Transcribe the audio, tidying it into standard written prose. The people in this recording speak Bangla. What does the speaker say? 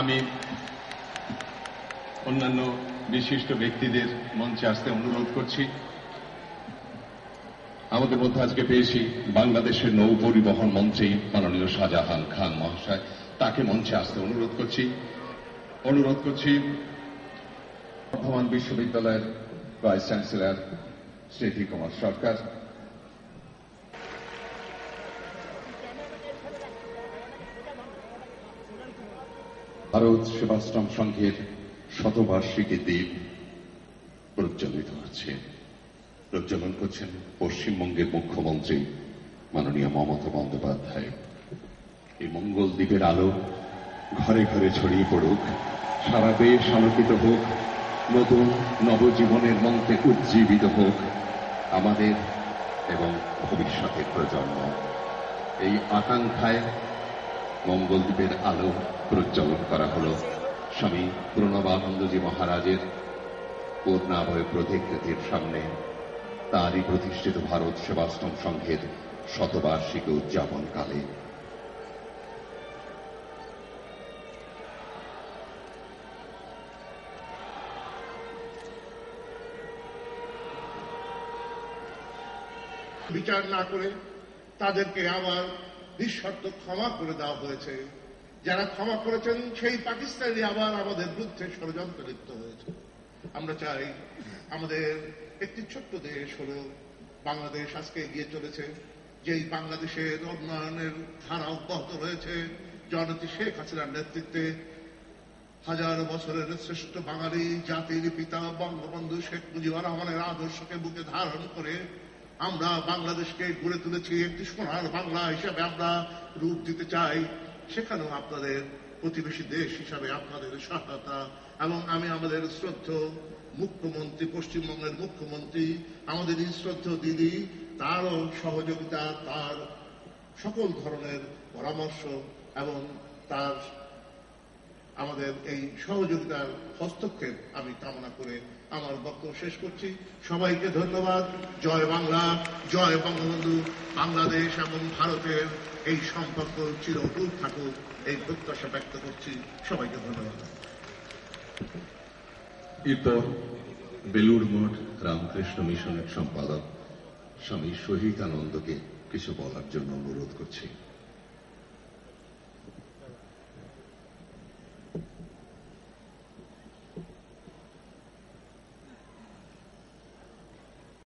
আমি অন্যান্য বিশিষ্ট ব্যক্তিদের মঞ্চে আসতে অনুরোধ করছি। আমাদের মধ্যে আজকে পেয়েছি বাংলাদেশের নৌ পরিবহন মন্ত্রী মাননীয় শাহজাহান খান মহাশয়, তাকে মঞ্চে আসতে অনুরোধ করছি বর্ধমান বিশ্ববিদ্যালয়ের vice chancellor Shri V Kumar Sarkar, Bharat Sevashram সংঘের শতবার্ষিকী দ্বীপ প্রজ্বলিত হচ্ছে। প্রজ্বলন করছেন পশ্চিমবঙ্গের মুখ্যমন্ত্রী মাননীয় মমতা বন্দ্যোপাধ্যায়। এই মঙ্গল দ্বীপের আলো ঘরে ঘরে ছড়িয়ে পড়ুক, সারা দেশ আলোকিত হোক, নতুন নবজীবনের মন্ত্রে উজ্জীবিত হোক আমাদের এবং ভবিষ্যতের প্রজন্ম। এই আকাঙ্ক্ষায় মঙ্গলদ্বীপের আলো প্রজ্বলন করা হল স্বামী প্রণবানন্দজি মহারাজের পূর্ণাভয় প্রতিকৃতির সামনে, তারই প্রতিষ্ঠিত ভারত সেবাশ্রম সংঘের শতবার্ষিকী উদযাপনকালে। বিচার না করে তাদেরকে আবার নিঃশর্ত ক্ষমা করে দেওয়া হয়েছে। যারা ক্ষমা করেছেন সেই পাকিস্তানি আবার আমাদের বিরুদ্ধে ষড়যন্ত্র লিপ্ত হয়েছে। আমরা চাই আমাদের একটি ছোট্ট দেশ হল বাংলাদেশ আজকে এগিয়ে চলেছে, যেই বাংলাদেশের উন্নয়নের ধারা অব্যাহত রয়েছে জননেত্রী শেখ হাসিনার নেতৃত্বে। হাজার বছরের শ্রেষ্ঠ বাঙালি জাতির পিতা বঙ্গবন্ধু শেখ মুজিবুর রহমানের আদর্শকে বুকে ধারণ করে আমরা বাংলাদেশকে গড়ে তুলেছি একটি সোনার বাংলা হিসাবে আমরা রূপ দিতে চাই। সেখানেও আপনাদের প্রতিবেশী দেশ হিসাবে আপনাদের সহায়তা এবং আমি আমাদের শ্রদ্ধেয় মুখ্যমন্ত্রী, পশ্চিমবঙ্গের মুখ্যমন্ত্রী, আমাদের শ্রদ্ধেয় দিদি, তারও সহযোগিতা, তার সকল ধরনের পরামর্শ এবং তার আমাদের এই সহযোগিতার হস্তক্ষেপ আমি কামনা করে আমার বক্তব্য শেষ করছি। সবাইকে ধন্যবাদ। জয় বাংলা, জয় বঙ্গবন্ধু। বাংলাদেশ এবং ভারতের এই সম্পর্ক চিরদূর থাকুক এই প্রত্যাশা ব্যক্ত করছি। সবাইকে ধন্যবাদ। এরপর বেলুর মঠ রামকৃষ্ণ মিশনের সম্পাদক স্বামী শহীদানন্দকে কিছু বলার জন্য অনুরোধ করছি।